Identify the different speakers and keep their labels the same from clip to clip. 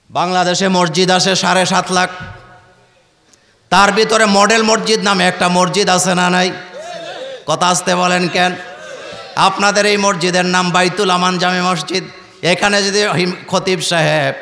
Speaker 1: বাংলাদেশে মসজিদ আছে 7.5 লাখ, তার ভিতরে মডেল মসজিদ নামে একটা মসজিদ আছে না নাই? কথা আসতে বলেন কেন? আপনাদের এই মসজিদের নাম বাইতুল আমান জামে মসজিদ। এখানে যদি খতিব সাহেব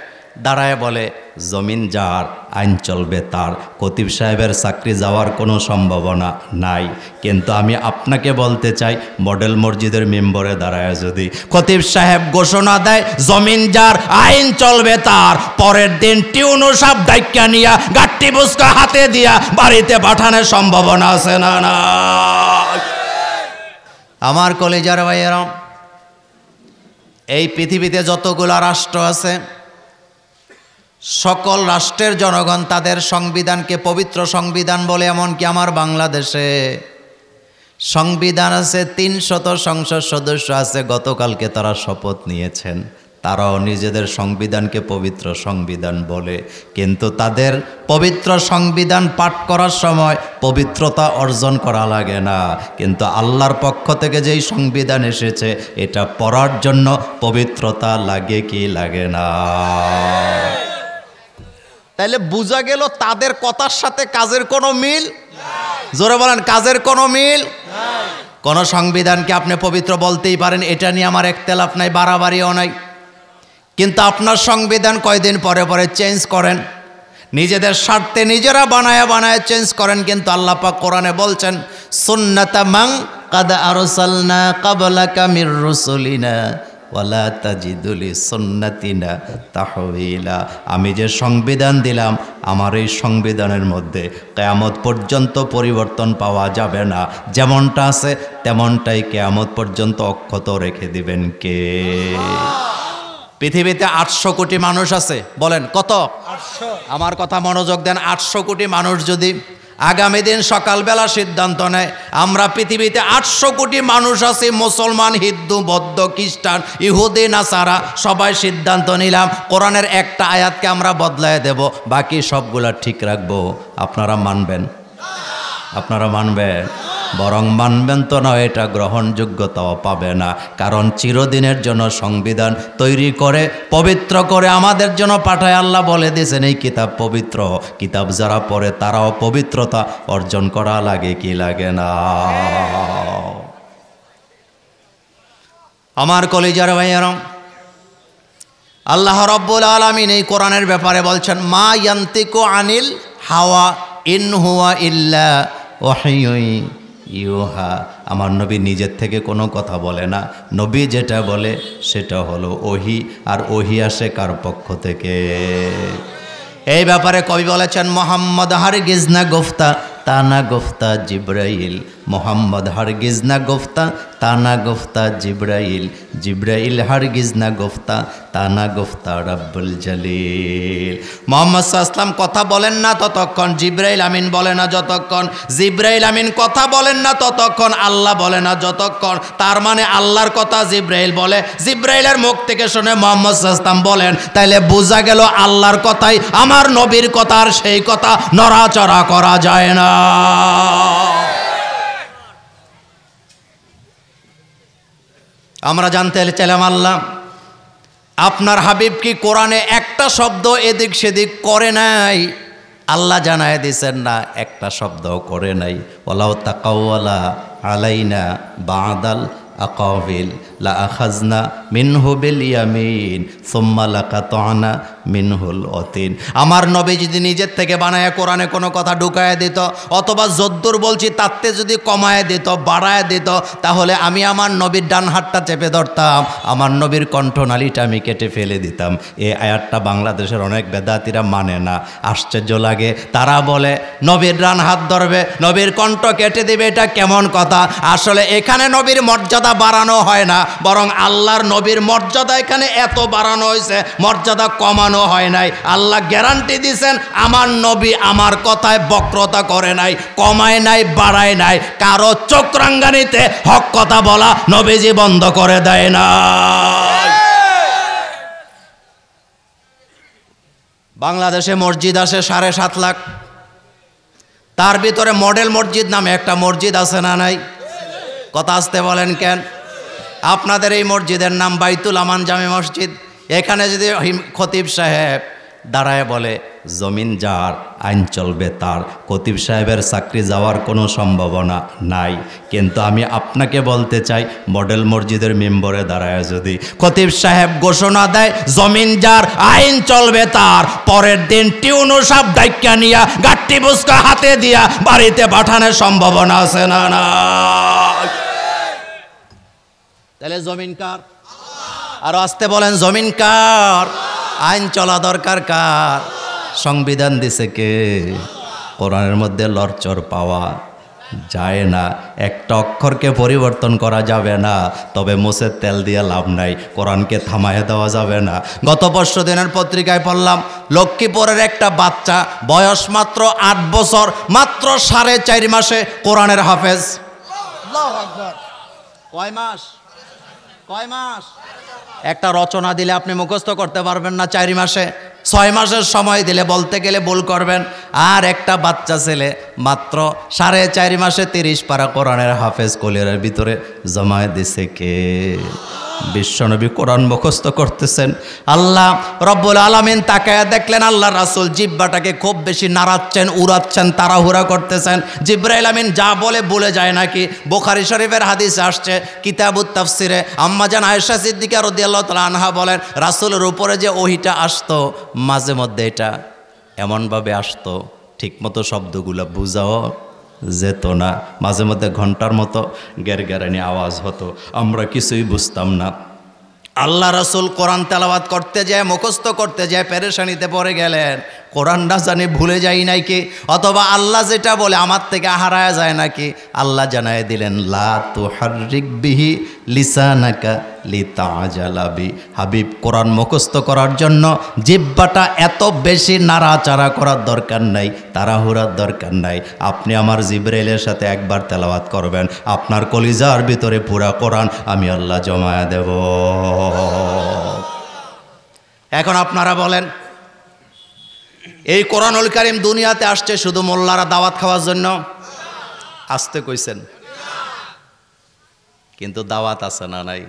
Speaker 1: দাঁড়ায় বলে জমিন যার আইন চলবে তার, খতিব সাহেবের চাকরি যাওয়ার কোনো সম্ভাবনা নাই। কিন্তু আমি আপনাকে বলতে চাই, মডেল মসজিদের মেম্বরে দাঁড়ায় যদি খতিব সাহেব ঘোষণা দেয় জমিন যার আইন চলবে তার, পরের দিন টিউনু সাপ ডাইকা নিয়া গাট্টি বুসকা হাতে দিয়া বাড়িতে পাঠানোর সম্ভাবনা আছে না না? আমার কলেজার ভাইয়েরা, এই পৃথিবীতে যতগুলো রাষ্ট্র আছে সকল রাষ্ট্রের জনগণ তাদের সংবিধানকে পবিত্র সংবিধান বলে। এমনকি আমার বাংলাদেশে সংবিধান আছে, 300 সংসদ সদস্য আছে, গতকালকে তারা শপথ নিয়েছেন, তারাও নিজেদের সংবিধানকে পবিত্র সংবিধান বলে। কিন্তু তাদের পবিত্র সংবিধান পাঠ করার সময় পবিত্রতা অর্জন করা লাগে না, কিন্তু আল্লাহর পক্ষ থেকে যেই সংবিধান এসেছে এটা পড়ার জন্য পবিত্রতা লাগে কি লাগে না? তাইলে বোঝা গেল তাদের কথার সাথে কাজের কোনো মিল। জোরে বলেন, কাজের কোনো মিল। কোন সংবিধানকে আপনি পবিত্র বলতেই পারেন, এটা নিয়ে আমার একতেলাফ নাই, বাড়াবাড়িও নাই। কিন্তু আপনার সংবিধান কয়দিন পরে পরে চেঞ্জ করেন, নিজেদের স্বার্থে নিজেরা বানায় বানায় চেঞ্জ করেন। কিন্তু আল্লাহ পাক কোরআনে বলছেন সুন্নাতা মান কাদ আরসালনা ক্বাবলাকা মির রুসুলিনা ওয়ালা তাজিদু লিসুন্নাতিনা তাহওয়িলা। আমি যে সংবিধান দিলাম আমার এই সংবিধানের মধ্যে কিয়ামত পর্যন্ত পরিবর্তন পাওয়া যাবে না, যেমনটা আছে তেমনটাই কিয়ামত পর্যন্ত অক্ষত রেখে দিবেন কে? পৃথিবীতে 800 কোটি মানুষ আছে, বলেন কত? 800। আমার কথা মনোযোগ দেন, 800 কোটি মানুষ যদি আগামী দিন সকালবেলা সিদ্ধান্ত নেয় আমরা পৃথিবীতে 800 কোটি মানুষ আছি, মুসলমান, হিন্দু, বৌদ্ধ, খ্রিস্টান, ইহুদি, নাসারা, সবাই সিদ্ধান্ত নিলাম কোরআনের একটা আয়াতকে আমরা বদলায় দেব, বাকি সবগুলা ঠিক রাখবো, আপনারা মানবেন? আপনারা মানবেন? বরং মানবেন তো না, এটা গ্রহণযোগ্যতাও পাবে না। কারণ চিরদিনের জন্য সংবিধান তৈরি করে পবিত্র করে আমাদের জন্য পাঠায় আল্লাহ বলে দিয়েছেন এই কিতাব পবিত্র, কিতাব যারা পড়ে তারাও পবিত্রতা অর্জন করা লাগে কি লাগে না? আমার কলিজার ভাইয়েরা, আল্লাহ রাব্বুল আলামিন এই কোরআনের ব্যাপারে বলছেন মা ইয়ান্তিকু আনিল হাওয়া ইন হুয়া ইল্লা ওয়াহয়ুন ইউহা। আমার নবী নিজের থেকে কোনো কথা বলে না, নবী যেটা বলে সেটা হলো ওহি, আর ওহি আসে কার পক্ষ থেকে? এই ব্যাপারে কবি বলেছেন মোহাম্মদ হারগিজ না গুফতা তানা গুফতা জিব্রাইল, মোহাম্মদ হারগিজ না গুফতা তানা গুফতা জিব্রাইল, জিব্রাইল হারগিজ না গুফতা তানা গুফতা রব্বুল জলিল। মোহাম্মদ সাল্লাল্লাহু আলাইহি কথা বলেন না ততক্ষণ জিব্রাইল আমিন বলে না যতক্ষণ, জিব্রাইল আমিন কথা বলেন না ততক্ষণ আল্লাহ বলে না যতক্ষণ। তার মানে আল্লাহর কথা জিব্রাইল বলে, জিব্রাইলের মুখ থেকে শুনে মোহাম্মদ সাল্লাল্লাহু আলাইহি বলেন, তাইলে বোঝা গেল আল্লাহর কথাই আমার নবীর কথা, আর সেই কথা নড়াচড়া করা যায় না। আমরা জানতে চাইলাম আল্লাহ আপনার হাবিব কি কোরআনে একটা শব্দ এদিক সেদিক করে নাই? আল্লাহ জানায় দিয়েছেন না, একটা শব্দও করে নাই। ওয়ালাউ তাকাওয়ালা আলাইনা বাদাল আকাবিল লা আখাজনা মিনহু বিল ইয়ামিন সুম্মা লাকাতানা মিনহুল ওয়াতিন। আমার নবী যদি নিজের থেকে বানায় কোরআনে কোনো কথা ঢুকায় দিত, অথবা যদ্দূর বলছি তাতে যদি কমায় দিত, বাড়ায় দিত, তাহলে আমি আমার নবীর ডান হাতটা চেপে ধরতাম, আমার নবীর কণ্ঠনালীটা আমি কেটে ফেলে দিতাম। এই আয়াতটা বাংলাদেশের অনেক বেদাতিরা মানে না, আশ্চর্য লাগে। তারা বলে নবীর ডান হাত ধরবে, নবীর কণ্ঠ কেটে দিবে, এটা কেমন কথা? আসলে এখানে নবীর মর্যাদা বাড়ানো হয় না, বরং আল্লাহর নবীর মর্যাদা এখানে এত বাড়ানো হয়েছে, মর্যাদা কমানো হয় নাই। আল্লাহ গ্যারান্টি দিয়েছেন আমার নবী আমার কথায় বক্রতা করে নাই, কমায় নাই, বাড়ায় নাই। কারো চোখ রাঙ্গানিতে হক কথা বলা নবীজি বন্ধ করে দেয় না। বাংলাদেশে মসজিদ আছে 7.5 লাখ, তার ভিতরে মডেল মসজিদ নামে একটা মসজিদ আছে না নাই? কথা আসতে বলেন কেন? আপনাদের এই মসজিদের নাম বাইতুল আমান জামে মসজিদ। এখানে যদি খতিব সাহেব দাঁড়ায় বলে জমিন যার আইন চলবে তার। খতিব সাহেবের চাকরি যাওয়ার কোনো সম্ভাবনা নাই, কিন্তু আমি আপনাকে বলতে চাই মডেল মসজিদের মেম্বরে দাঁড়ায় যদি খতিব সাহেব ঘোষণা দেয় জমিন যার আইন চলবে তার, পরের দিন টিউনু সাপ ডাইক্কা নিয়া গাট্টি বুসকা হাতে দিয়া বাড়িতে পাঠানোর সম্ভাবনা আছে না? না, তাহলে জমিন কার? আর আসতে বলেন জমিন কার? আইন চলা দরকার কার? সংবিধান দিছে কে? কোরআনের মধ্যে লরচর পাওয়া যায় না, একটা অক্ষরকে পরিবর্তন করা যাবে না, তবে মুছে তেল দিয়ে লাভ নাই, কোরআনকে থামায় দেওয়া যাবে না। গত 5 দিনের পত্রিকায় পড়লাম লক্ষ্মীপুরের একটা বাচ্চা, বয়স মাত্র 8 বছর, মাত্র 4.5 মাসে কোরআনের হাফেজ। আল্লাহু আকবার। কয় মাস? একটা রচনা দিলে আপনি মুখস্থ করতে পারবেন না 4 মাসে, 6 মাসের সময় দিলে বলতে গেলে ভুল করবেন। আর একটা বাচ্চা ছেলে মাত্র 4.5 মাসে 30 পারা কোরআনের হাফেজ কোলের ভিতরে জমায় দিছে কে? বিশ্বনবী কোরআন মুখস্থ করতেছেন, আল্লাহ রব্বুল আলামিন তাকায়া দেখলেন আল্লাহ রাসূল জিহ্বাটাকে খুব বেশি নাড়াচ্ছেন, উড়াচ্ছেন, তাড়াহুড়া করতেছেন। জিবরাইল আমিন যা বলে ভুলে যায় নাকি? বুখারী শরীফের হাদিসে আসছে, কিতাবুত তাফসিরে আম্মাজান আয়েশা সিদ্দিকা রাদিয়াল্লাহু তাআলা আনহা বলেন, রাসূলের উপরে যে ওহীটা আসতো মাঝে মধ্যে এটা এমনভাবে আসতো ঠিকমতো শব্দগুলো বুঝাও যেত না, মাঝে মধ্যে ঘন্টার মতো গেরগেরানি আওয়াজ হতো, আমরা কিছুই বুঝতাম না। আল্লাহ রাসূল কোরআন তেলাওয়াত করতে যায়, মুখস্থ করতে যায়, পেরেশানিতে পড়ে গেলেন। কোরআনটা জানি ভুলে যাই নাকি, অথবা আল্লাহ যেটা বলে আমার থেকে হারায় যায় নাকি? আল্লাহ জানায় দিলেন লা তুহাররিক বিহি লিসানাকা লিতাজালা বি। হাবিব, কোরআন মুখস্থ করার জন্য জিহ্বাটা এত বেশি নাড়াচাড়া করার দরকার নাই, তাড়াহুড়ার দরকার নাই। আপনি আমার জিবরাইলের সাথে একবার তেলাওয়াত করবেন, আপনার কলিজার ভিতরে পুরা কোরআন আমি আল্লাহ জমায়া দেব। এখন আপনারা বলেন, এই কোরআনুল কারীম দুনিয়াতে আসছে শুধু মোল্লারা দাওয়াত খাওয়ার জন্য? আসতে কইছেন, কিন্তু দাওয়াত আছে না নাই?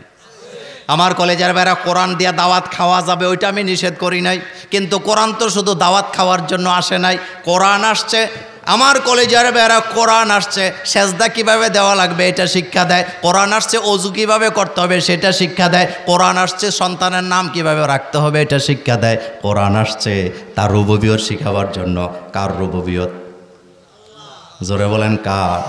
Speaker 1: আমার কলেজের বাইরে কোরআন দিয়া দাওয়াত খাওয়া যাবে ওইটা আমি নিষেধ করি নাই, কিন্তু কোরআন তো শুধু দাওয়াত খাওয়ার জন্য আসে নাই। কোরআন আসছে, আমার কলেজের বেড়া কোরআন আসছে সেজদা কিভাবে দেওয়া লাগবে এটা শিক্ষা দেয়। কোরআন আসছে অজু কিভাবে করতে হবে সেটা শিক্ষা দেয়। কোরআন আসছে সন্তানের নাম কিভাবে রাখতে হবে এটা শিক্ষা দেয়। কোরআন আসছে তার রুবুবিয়ত শিখাবার জন্য। কার রুবুবিয়ত? জোরে বলেন কার?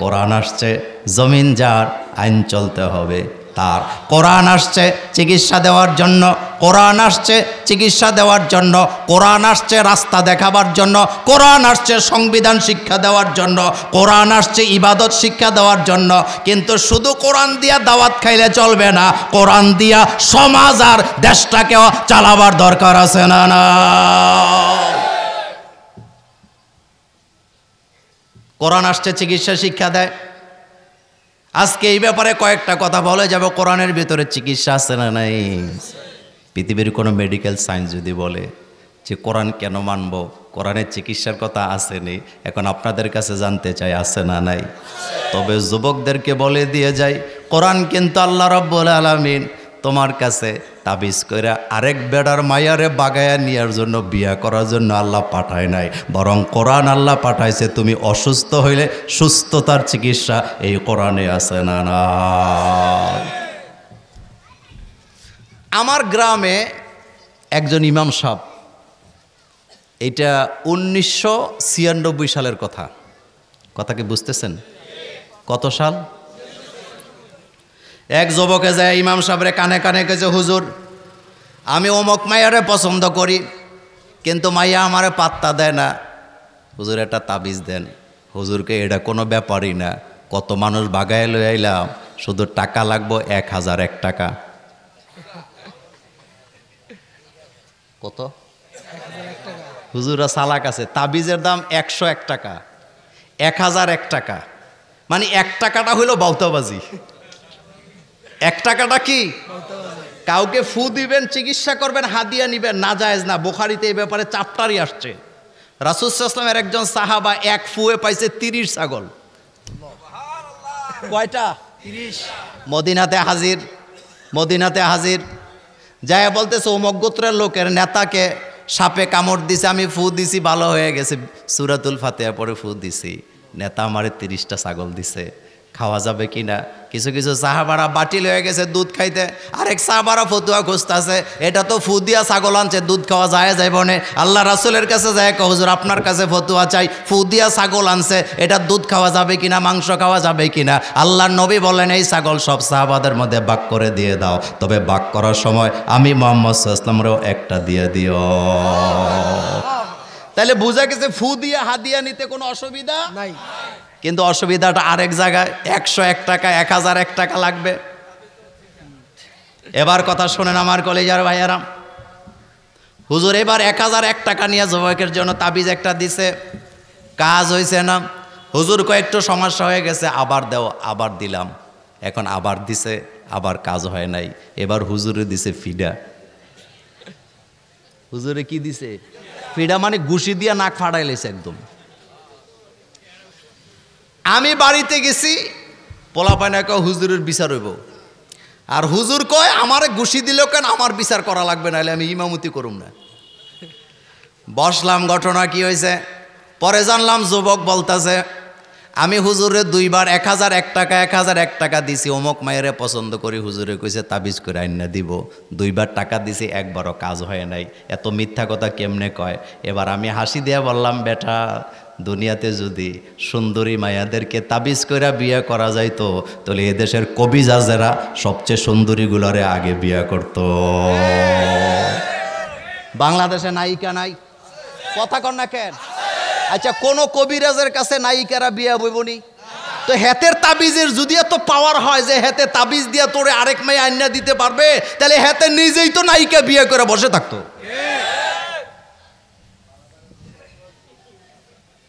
Speaker 1: কোরআন আসছে জমিন যার আইন চলতে হবে তার। কোরআন আসছে চিকিৎসা দেওয়ার জন্য, কোরআন আসছে চিকিৎসা দেওয়ার জন্য, কোরআন আসছে রাস্তা দেখাবার জন্য, কোরআন আসছে সংবিধান শিক্ষা দেওয়ার জন্য, কোরআন আসছে ইবাদত শিক্ষা দেওয়ার জন্য। কিন্তু শুধু কোরআন দিয়া দাওয়াত খাইলে চলবে না, কোরআন দিয়া সমাজ আর দেশটাকেও চালাবার দরকার আছে না? না, কোরআন আসছে চিকিৎসা শিক্ষা দেয়। আজকে এই ব্যাপারে কয়েকটা কথা বলে যাব। কোরআনের ভিতরে চিকিৎসা আছে না নাই? পৃথিবীর কোনো মেডিকেল সায়েন্স যদি বলে যে কোরআন কেন মানব, কোরআনের চিকিৎসার কথা আছে নেই, এখন আপনাদের কাছে জানতে চাই আছে না নাই? তবে যুবকদেরকে বলে দিয়ে যাই, কোরআন কিন্তু আল্লাহ রাব্বুল আলামিন তোমার কাছে তাবিজ করে আরেক বেড়ার মায়ারে বাগায়া নেওয়ার জন্য, বিয়া করার জন্য আল্লাহ পাঠায় নাই, বরং কোরআন আল্লাহ পাঠাইছে তুমি অসুস্থ হইলে সুস্থতার চিকিৎসা এই কোরআনে আছে না? না, আমার গ্রামে একজন ইমাম সাহেব, এটা 1996 সালের কথা। কথা কি বুঝতেছেন? কত সাল? এক যুবকে যায় ইমাম সাহেবের কানে কানে কেছে, হুজুর আমি অমুক মাইয়ারে পছন্দ করি, কিন্তু মাইয়া আমারে পাত্তা দেয় না, হুজুর একটা তাবিজ দেন। হুজুরকে এটা কোনো ব্যাপারই না, কত মানুষ বাগায় লই আইলাম, শুধু টাকা লাগবো 1001 টাকা। কত? হুজুরা সালাক আছে, তাবিজের দাম 101 টাকা, 1001 টাকা, মানে 1 টাকাটা হইল বাউতাবাজি। 1 টাকাটা কি? কাউকে ফু দিবেন, চিকিৎসা করবেন, হাদিয়া নিবেন, না জায়েজ না। বুখারীতে এই ব্যাপারে চ্যাপ্টারই আসছে। রাসূল সাল্লাল্লাহু আলাইহি ওয়াসাল্লামের একজন সাহাবা এক ফুয়ে পাইছে 30 ছাগল। কয়টা? 30। মদিনাতে হাজির যায় বলতেছে অমুক গোত্রের লোকের নেতাকে সাপে কামড় দিছে, আমি ফু দিছি, ভালো হয়ে গেছে, সূরাতুল ফাতিহা পরে ফু দিছি, নেতা আমারে 30টা ছাগল দিছে, খাওয়া যাবে কিনা? কিছু কিছু সাহাবারা বাতিল হয়ে গেছে দুধ খাইতে, আরেক সাহাবারা ফতুয়া খুঁজতেছে, এটা তো ফু দিয়া ছাগল আনছে, দুধ খাওয়া যায় যাইবনে। আল্লাহ রাসূলের কাছে যায়, হুজুর আপনার কাছে ফতুয়া চাই, ফু দিয়া ছাগল আনছে, এটা দুধ খাওয়া যাবে কিনা, মাংস খাওয়া যাবে কিনা? আল্লাহর নবী বলেন, এই ছাগল সব সাহাবাদের মধ্যে ভাগ করে দিয়ে দাও, তবে ভাগ করার সময় আমি মুহাম্মদ সাল্লাল্লাহু আলাইহি ওয়াসাল্লামেরও একটা দিয়ে দিও। তাহলে বোঝা গেছে ফু দিয়া হাদিয়া নিতে কোনো অসুবিধা নাই, কিন্তু অসুবিধাটা আরেক জায়গায়, 101 টাকা 1001 টাকা লাগবে। এবার কথা শোনেন আমার কলেজার ভাইয়ারা, হুজুর এবার 1001 টাকা নিয়ে যুবকের জন্য তাবিজ একটা দিছে, কাজ হয়েছে না। হুজুর একটু সমস্যা হয়ে গেছে, আবার দাও, আবার দিলাম, এখন আবার দিছে, আবার কাজ হয় নাই। এবার হুজুরে দিছে ফিডা। হুজুরে কি দিছে? ফিডা, মানে ঘুষি দিয়া নাক ফাড়াই লেছে একদম। আমি বাড়িতে গেছি, পোলাপাইনা কয় হুজুরের বিচার হইব, আর হুজুর কয় আমারে ঘুষি দিল কেন, আমার বিচার করা লাগবে, নাহলে আমি ইমামতি করুম না। বসলাম, ঘটনা কি হয়েছে পরে জানলাম। যুবক বলতেছে, আমি হুজুরে 2বার 1001 টাকা 1001 টাকা দিছি, অমুক মায়েরে পছন্দ করি, হুজুরে কইছে তাবিজ করে আইনা দিব, 2বার টাকা দিছি, একবারও কাজ হয় নাই, এত মিথ্যা কথা কেমনে কয়? এবার আমি হাসি দিয়া বললাম, বেটা দুনিয়াতে যদি সুন্দরী মায়াদেরকে তাবিজ কইরা বিয়ে করা যাইতো, তাহলে এদেশের কবিরাজেরা সবচেয়ে সুন্দরীগুলোরে আগে বিয়ে করত। বাংলাদেশে নায়িকা নাই, কথা কন না কেন? আচ্ছা, কোন কবিরাজের কাছে নায়িকারা বিয়ে বইবনি? তো হেতের তাবিজের যদি এত পাওয়ার হয় যে হেতে তাবিজ দিয়া তোরে আরেক মেয়ে আইনা দিতে পারবে, তাহলে হেতে নিজেই তো নায়িকা বিয়ে করে বসে থাকতো।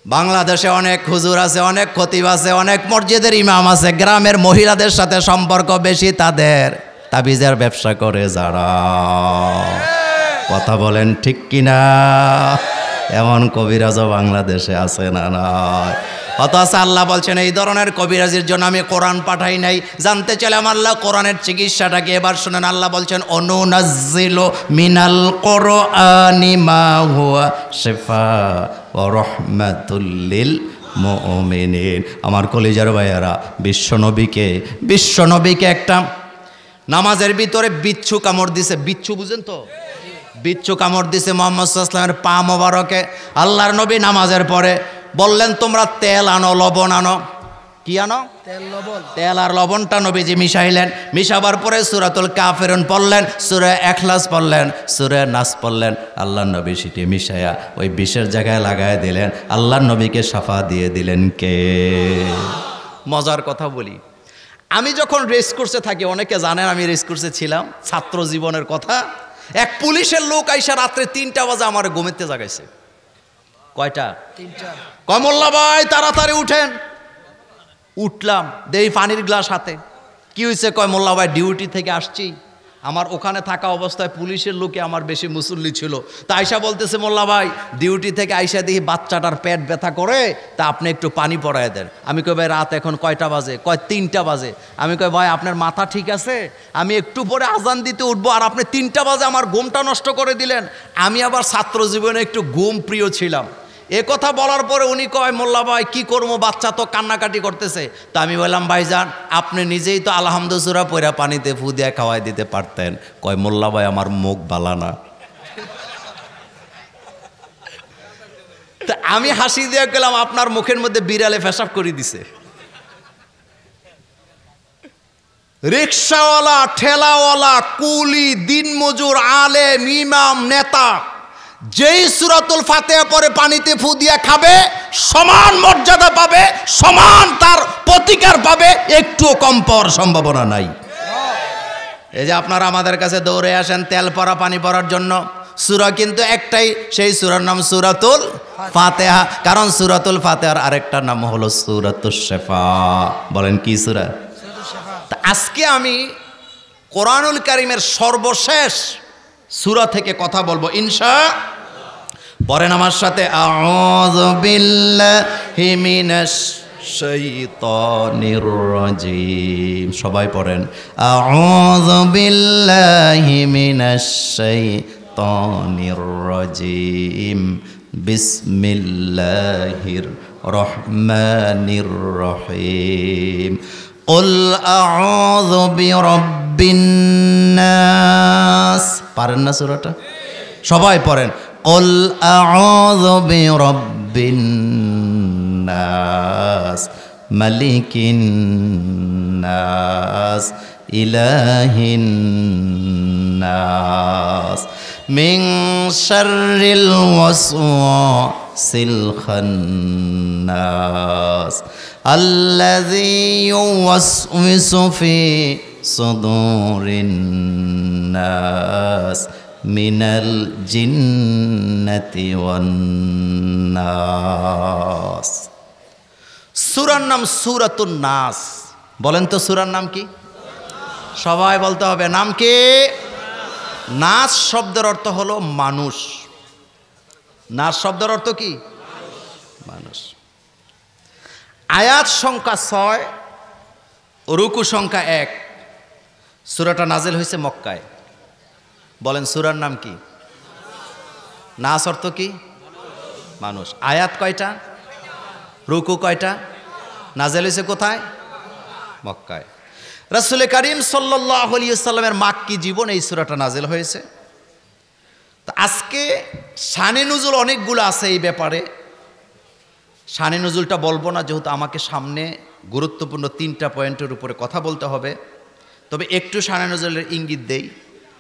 Speaker 1: বাংলাদেশে অনেক হুজুর আছে, অনেক খতিব আছে, অনেক মসজিদের ইমাম আছে, গ্রামের মহিলাদের সাথে সম্পর্ক বেশি তাদের, তাবিজের ব্যবসা করে যারা। কথা বলেন ঠিক কিনা? এমন কবিরাজও বাংলাদেশে আছে না? নয়। অথচ আল্লাহ বলছেন, এই ধরনের কবিরাজির জন্য আমি কোরআন পাঠাই নাই। জানতে চাইলাম আল্লাহ কোরআনের চিকিৎসাটাকে, এবার শুনেন। আল্লাহ বলছেন, অনুনাজ্জিলু মিনাল কুরআনি মা হুয়া শিফা ওয়া রাহমাতুল লিল মুমিনিন। আমার কলিজার ভাইয়ারা, বিশ্বনবীকে একটা নামাজের ভিতরে বিচ্ছু কামড় দিছে। বিচ্ছু বুঝেন তো? বিচ্ছু কামড় দিছে মুহাম্মদ সাল্লাল্লাহু আলাইহি ওয়াসাল্লামের পা মোবারকে। আল্লাহর নবী নামাজের পরে বললেন, তোমরা তেল আনো, লবণ আনো। কি আনো? তেল, লবণ। তেল আর লবণটা নবীজি মিশাইলেন। মিশাবার পরে সূরাতুল কাফিরুন পড়লেন, সূরা ইখলাস পড়লেন, সূরা নাস পড়লেন। আল্লাহর নবী সেটি মিশায়া ওই বিষের জায়গায় লাগায় দিলেন। আল্লাহর নবীকে শাফা দিয়ে দিলেন কে? মজার কথা বলি, আমি যখন রেস কোর্সে থাকি, অনেকে জানেন আমি রেস কোর্সে ছিলাম, ছাত্র জীবনের কথা। এক পুলিশের লোক আইসা রাত্রে 3টা বাজে আমার ঘুমেতে জাগাইছে। কয়টা? 3টা। কয় মোল্লা ভাই তাড়াতাড়ি উঠেন। উঠলাম, দেই পানির গ্লাস হাতে। কি হয়েছে? কয় মোল্লা ভাই ডিউটি থেকে আসছি, আমার ওখানে থাকা অবস্থায় পুলিশের লোকে আমার বেশি মুসল্লি ছিল, তা আয়সা বলতেছে, মোল্লা ভাই ডিউটি থেকে আইসা দেখি বাচ্চাটার পেট ব্যথা করে, তা আপনি একটু পানি পড়ায় দেন। আমি কই ভাই রাত এখন কয়টা বাজে? কয় 3টা বাজে। আমি কই ভাই আপনার মাথা ঠিক আছে? আমি একটু পরে আজান দিতে উঠবো, আর আপনি 3টা বাজে আমার ঘুমটা নষ্ট করে দিলেন। আমি আবার ছাত্র জীবনে একটু ঘুম প্রিয় ছিলাম। এ কথা বলার পরে উনি কয়, মোল্লা ভাই কি করবো, বাচ্চা তো কান্নাকাটি করতেছে। তা আমি বললাম, ভাইজান আপনি নিজেই তো আলহামদুলিল্লাহ সূরা পড়া পানিতে ফু দিয়ে খাওয়াই দিতে পারতেন। কয় মোল্লা ভাই আমার মুখ বালা না। তা আমি হাসি দিয়ে গেলাম, আপনার মুখের মধ্যে বিড়ালে পেশাব করে দিছে। রিক্সাওয়ালা, ঠেলাওয়ালা, কুলি, দিনমজুর, আলেম, ইমাম, নেতা, যেই সূরাতুল ফাতিহা পরে পানিতে ফু দিয়া খাবে সমান মর্যাদা পাবে, সমান তার প্রতিকার পাবে, একটুও কম পাওয়ার সম্ভাবনা নাই। এই যে আপনারা আমাদের কাছে দৌড়ে আসেন তেল পরা পানি পরার জন্য, সূরা কিন্তু একটাই, সেই সূরার নাম সূরাতুল ফাতিহা। কারণ সূরাতুল ফাতিহার আরেকটা নাম হলো সূরাতুশ শিফা। বলেন কি সূরা? তা আজকে আমি কোরআনুল কারীমের সর্বশেষ সূরা থেকে কথা বলবো ইনশাআল্লাহ। পড়েন আমার সাথে, আউযু বিল্লাহি মিনাশ শাইতানির রাজিম। সবাই পড়েন, আউযু বিল্লাহি মিনাশ শাইতানির শাইতানির রাজিম বিসমিল্লাহির রহমানির রহিম কুল আউযু বিরাব্বিন নাস। পারেন না সূরাটা? সবাই পড়েন। কুল আউযু বিরাব্বিন নাস মালিকিন নাস ইলাহিন নাস মিন শাররিল ওয়াসওয়াসিল খান্নাস আল্লাযী ইউওয়াসওয়িসু ফি সুদুরিন নাস মিনাল জিন্নাতি ওয়ান নাস। সূরার নাম সূরাতুন নাস। বলেন তো সূরার নাম কি? সবাই বলতে হবে, নাম কি? নাস শব্দের অর্থ হলো মানুষ। নাস শব্দের অর্থ কি? মানুষ। আয়াত সংখ্যা 6, রুকু সংখ্যা 1। সূরাটা নাজিল হয়েছে মক্কায়। বলেন সূরার নাম কি? নাস অর্থ কি? মানুষ। আয়াত কয়টা? রুকু কয়টা? নাজিল হয়েছে কোথায়? মক্কায়। রাসূল করিম সাল্লাল্লাহু আলাইহি ওয়াসাল্লামের মাক্কি জীবন এই সূরাটা নাজিল হয়েছে। তো আজকে শানে নুজুল অনেকগুলো আছে এই ব্যাপারে। শানে নুজুলটা বলবো না, যেহেতু আমাকে সামনে গুরুত্বপূর্ণ 3টা পয়েন্টের উপরে কথা বলতে হবে। তবে একটু শানে নুজুলের ইঙ্গিত দেই।